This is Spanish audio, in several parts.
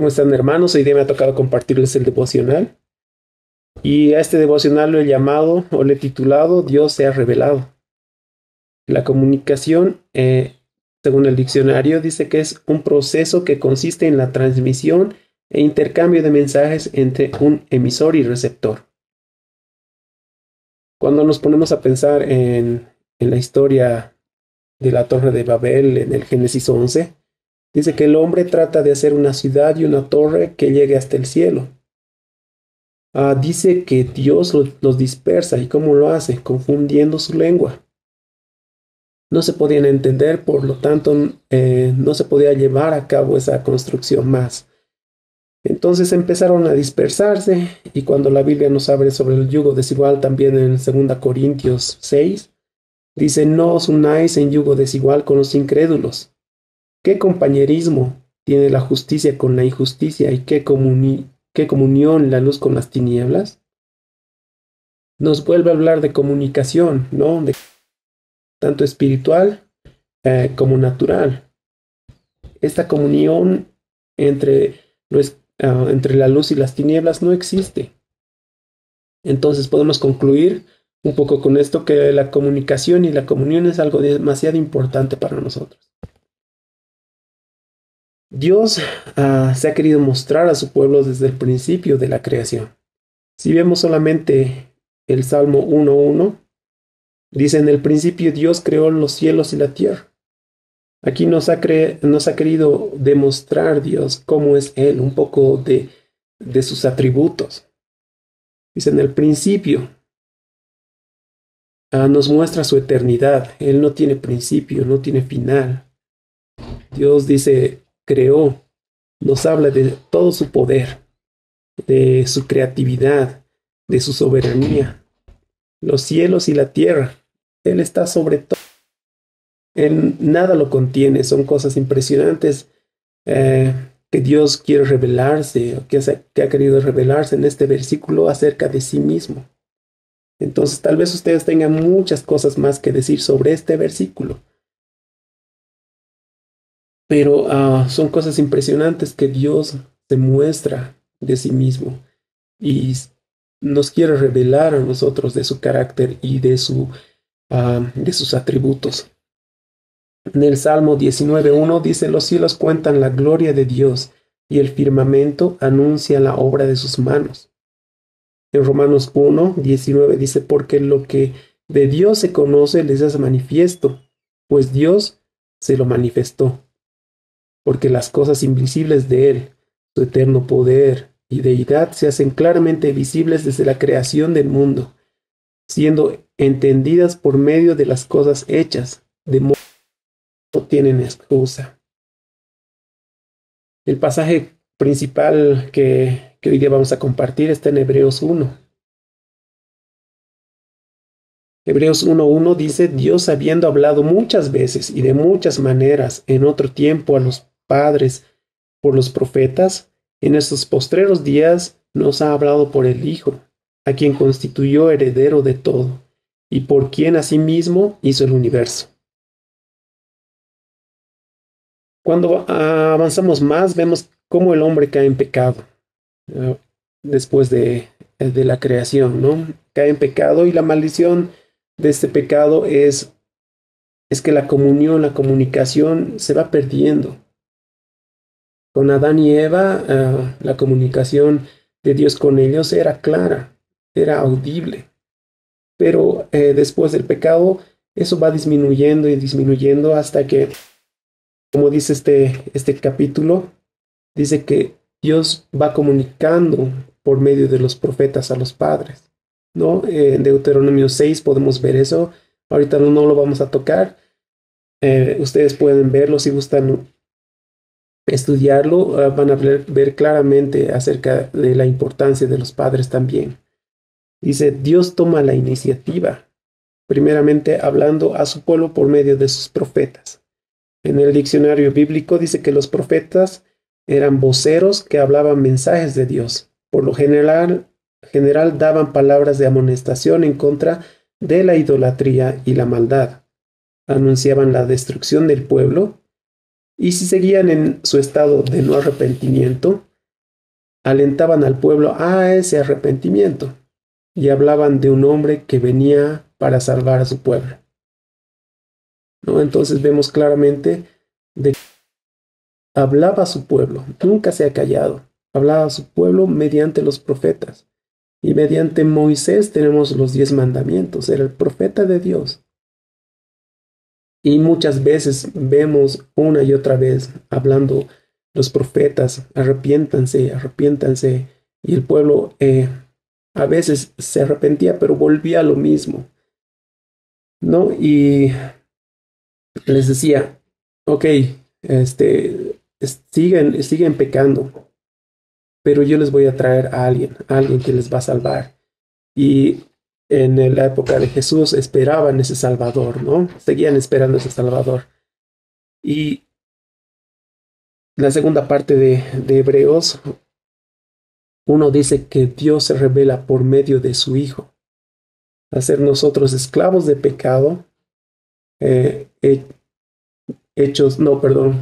¿Cómo están, hermanos? Hoy día me ha tocado compartirles el devocional. Y a este devocional lo he llamado o le he titulado Dios se ha revelado. La comunicación, según el diccionario, dice que es un proceso que consiste en la transmisión e intercambio de mensajes entre un emisor y receptor. Cuando nos ponemos a pensar en la historia de la Torre de Babel, en el Génesis 11, dice que el hombre trata de hacer una ciudad y una torre que llegue hasta el cielo. Dice que Dios los dispersa. ¿Y cómo lo hace? Confundiendo su lengua. No se podían entender, por lo tanto, no se podía llevar a cabo esa construcción más. Entonces empezaron a dispersarse, y cuando la Biblia nos habla sobre el yugo desigual, también en 2 Corintios 6, dice: no os unáis en yugo desigual con los incrédulos. ¿Qué compañerismo tiene la justicia con la injusticia? ¿Y qué comunión la luz con las tinieblas? Nos vuelve a hablar de comunicación, ¿no? Tanto espiritual como natural. Esta comunión entre la luz y las tinieblas no existe. Entonces podemos concluir un poco con esto, que la comunicación y la comunión es algo demasiado importante para nosotros. Dios se ha querido mostrar a su pueblo desde el principio de la creación. Si vemos solamente el Salmo 1:1, dice: en el principio Dios creó los cielos y la tierra. Aquí nos ha querido demostrar Dios cómo es Él, un poco de sus atributos. Dice: en el principio nos muestra su eternidad. Él no tiene principio, no tiene final. Dios dice, creó, nos habla de todo su poder, de su creatividad, de su soberanía. Los cielos y la tierra, Él está sobre todo. Él nada lo contiene. Son cosas impresionantes que Dios quiere revelarse, o que ha querido revelarse en este versículo acerca de sí mismo. Entonces tal vez ustedes tengan muchas cosas más que decir sobre este versículo, pero son cosas impresionantes que Dios se muestra de sí mismo y nos quiere revelar a nosotros de su carácter y de sus atributos. En el Salmo 19:1 dice: los cielos cuentan la gloria de Dios, y el firmamento anuncia la obra de sus manos. En Romanos 1:19 dice: porque lo que de Dios se conoce les es manifiesto, pues Dios se lo manifestó. Porque las cosas invisibles de Él, su eterno poder y deidad, se hacen claramente visibles desde la creación del mundo, siendo entendidas por medio de las cosas hechas, de modo que no tienen excusa. El pasaje principal que hoy día vamos a compartir está en Hebreos 1. Hebreos 1:1 dice: Dios, habiendo hablado muchas veces y de muchas maneras en otro tiempo a los padres por los profetas, en estos postreros días nos ha hablado por el Hijo, a quien constituyó heredero de todo, y por quien asimismo hizo el universo. Cuando avanzamos más, vemos cómo el hombre cae en pecado después de la creación, ¿no? Cae en pecado, y la maldición de este pecado es que la comunión, la comunicación se va perdiendo. Con Adán y Eva, la comunicación de Dios con ellos era clara, era audible. Pero después del pecado, eso va disminuyendo y disminuyendo hasta que, como dice este capítulo, dice que Dios va comunicando por medio de los profetas a los padres, ¿no? En Deuteronomio 6 podemos ver eso. Ahorita no lo vamos a tocar. Ustedes pueden verlo si gustan estudiarlo. Van a ver claramente acerca de la importancia de los padres también. Dice: Dios toma la iniciativa, primeramente hablando a su pueblo por medio de sus profetas. En el diccionario bíblico dice que los profetas eran voceros que hablaban mensajes de Dios. Por lo general daban palabras de amonestación en contra de la idolatría y la maldad. Anunciaban la destrucción del pueblo, y si seguían en su estado de no arrepentimiento, alentaban al pueblo a ese arrepentimiento y hablaban de un hombre que venía para salvar a su pueblo, ¿no? Entonces vemos claramente de que hablaba a su pueblo, nunca se ha callado, hablaba a su pueblo mediante los profetas. Y mediante Moisés tenemos los 10 mandamientos, era el profeta de Dios. Y muchas veces vemos una y otra vez hablando los profetas, arrepiéntanse, arrepiéntanse. Y el pueblo a veces se arrepentía, pero volvía a lo mismo, ¿no? Y les decía, ok, siguen pecando, pero yo les voy a traer a alguien que les va a salvar. Y en la época de Jesús esperaban ese Salvador, ¿no? Seguían esperando ese Salvador. Y la segunda parte de Hebreos, uno dice que Dios se revela por medio de su Hijo. Hacer nosotros esclavos de pecado.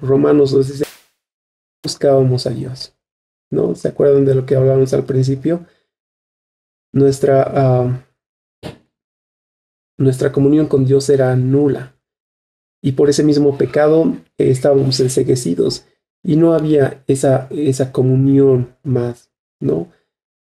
Romanos nos dice, buscábamos a Dios, ¿no? ¿Se acuerdan de lo que hablábamos al principio? Nuestra comunión con Dios era nula. Y por ese mismo pecado estábamos enceguecidos y no había esa comunión más, ¿no?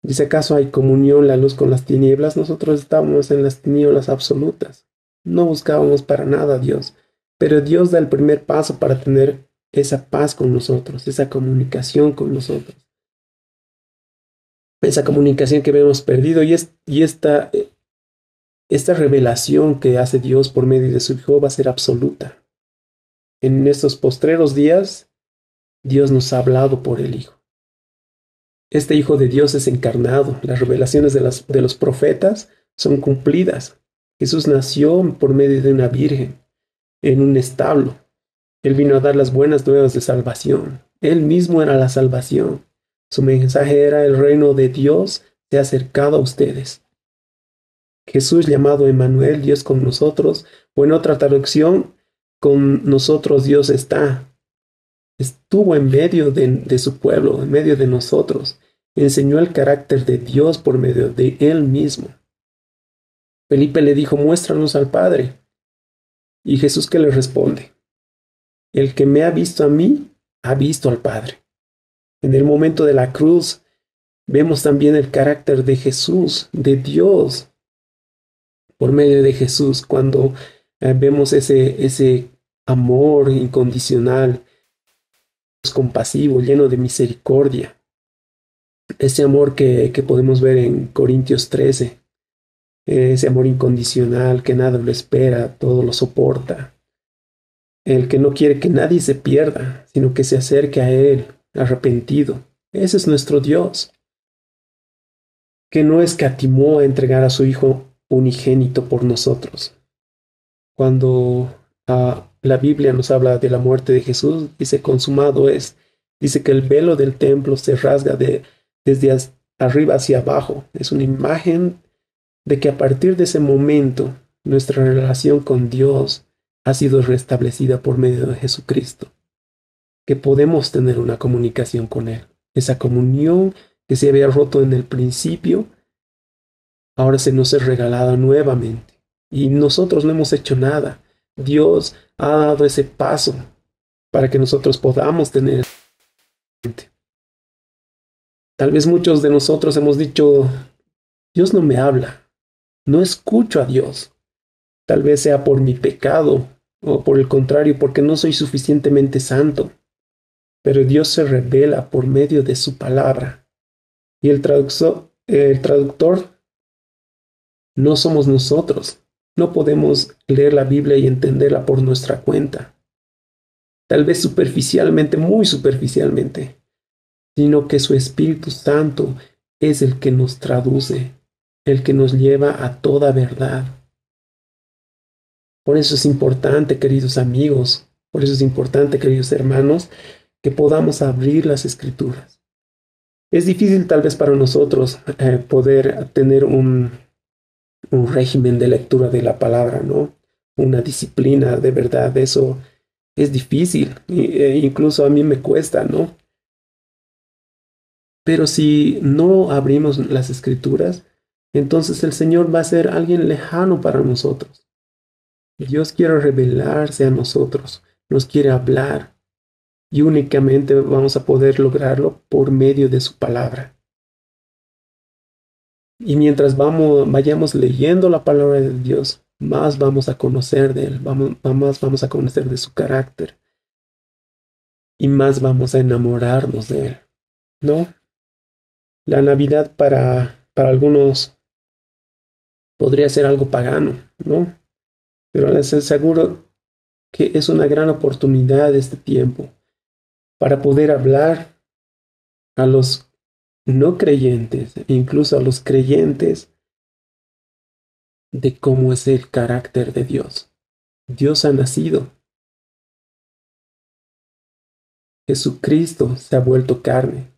Dice, ¿acaso hay comunión la luz con las tinieblas? Nosotros estábamos en las tinieblas absolutas. No buscábamos para nada a Dios, pero Dios da el primer paso para tener esa paz con nosotros, esa comunicación con nosotros. Esa comunicación que habíamos perdido y esta revelación que hace Dios por medio de su Hijo va a ser absoluta. En estos postreros días, Dios nos ha hablado por el Hijo. Este Hijo de Dios es encarnado. Las revelaciones de los profetas son cumplidas. Jesús nació por medio de una virgen, en un establo. Él vino a dar las buenas nuevas de salvación. Él mismo era la salvación. Su mensaje era: el reino de Dios se ha acercado a ustedes. Jesús, llamado Emmanuel, Dios con nosotros, o en otra traducción, con nosotros Dios está. Estuvo en medio de su pueblo, en medio de nosotros. Enseñó el carácter de Dios por medio de Él mismo. Felipe le dijo, muéstranos al Padre. Y Jesús, ¿qué le responde? El que me ha visto a mí, ha visto al Padre. En el momento de la cruz, vemos también el carácter de Jesús, de Dios, por medio de Jesús, cuando vemos ese amor incondicional, compasivo, lleno de misericordia. Ese amor que podemos ver en Corintios 13, ese amor incondicional que nada lo espera, todo lo soporta. El que no quiere que nadie se pierda, sino que se acerque a Él arrepentido. Ese es nuestro Dios, que no escatimó a entregar a su Hijo unigénito por nosotros. Cuando la Biblia nos habla de la muerte de Jesús, dice consumado es. Dice que el velo del templo se rasga desde arriba hacia abajo. Es una imagen de que a partir de ese momento nuestra relación con Dios ha sido restablecida por medio de Jesucristo. Que podemos tener una comunicación con Él. Esa comunión que se había roto en el principio, ahora se nos es regalada nuevamente. Y nosotros no hemos hecho nada. Dios ha dado ese paso para que nosotros podamos tener. Tal vez muchos de nosotros hemos dicho, Dios no me habla, no escucho a Dios. Tal vez sea por mi pecado o por el contrario, porque no soy suficientemente santo. Pero Dios se revela por medio de su palabra. Y el traductor no somos nosotros. No podemos leer la Biblia y entenderla por nuestra cuenta. Tal vez superficialmente, muy superficialmente, sino que su Espíritu Santo es el que nos traduce, el que nos lleva a toda verdad. Por eso es importante, queridos amigos, por eso es importante, queridos hermanos, que podamos abrir las Escrituras. Es difícil tal vez para nosotros poder tener un régimen de lectura de la palabra, ¿no? Una disciplina de verdad, eso es difícil, incluso a mí me cuesta, ¿no? Pero si no abrimos las escrituras, entonces el Señor va a ser alguien lejano para nosotros. Dios quiere revelarse a nosotros, nos quiere hablar y únicamente vamos a poder lograrlo por medio de su palabra. Y mientras vayamos leyendo la palabra de Dios, más vamos a conocer de Él, más vamos a conocer de su carácter y más vamos a enamorarnos de Él, ¿no? La Navidad para algunos podría ser algo pagano, ¿no? Pero les aseguro que es una gran oportunidad este tiempo para poder hablar a los no creyentes e incluso a los creyentes de cómo es el carácter de Dios. Dios ha nacido. Jesucristo se ha vuelto carne.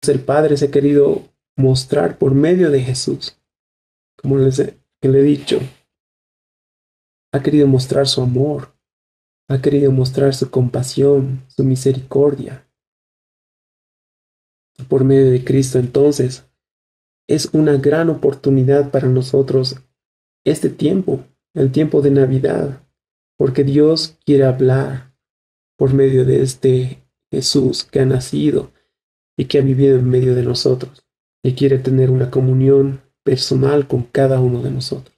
El Padre se ha querido mostrar por medio de Jesús. Como le he dicho, ha querido mostrar su amor, ha querido mostrar su compasión, su misericordia. Por medio de Cristo, entonces, es una gran oportunidad para nosotros este tiempo, el tiempo de Navidad, porque Dios quiere hablar por medio de este Jesús que ha nacido y que ha vivido en medio de nosotros y quiere tener una comunión personal con cada uno de nosotros.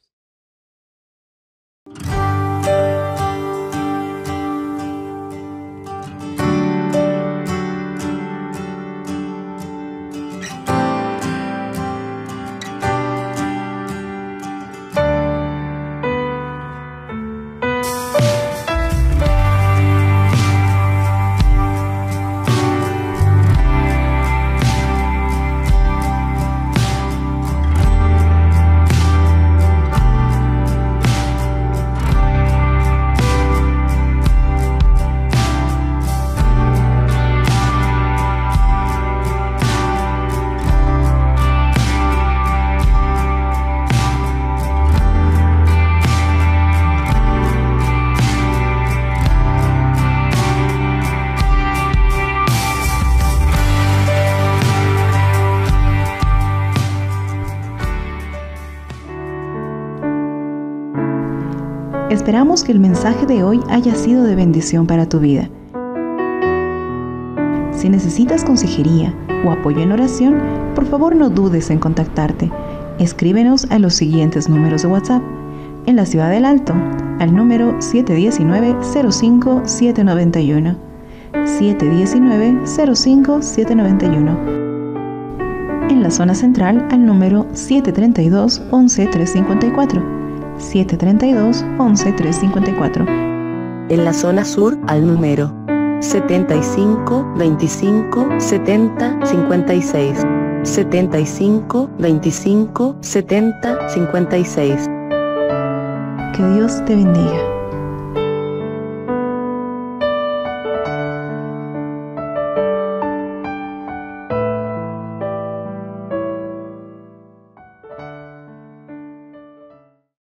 Esperamos que el mensaje de hoy haya sido de bendición para tu vida. Si necesitas consejería o apoyo en oración, por favor no dudes en contactarte. Escríbenos a los siguientes números de WhatsApp. En la Ciudad del Alto, al número 719-05-791. 719-05-791. En la zona central, al número 732-11-354. 732-11-354. En la zona sur, al número 75-25-70-56. 75-25-70-56. Que Dios te bendiga.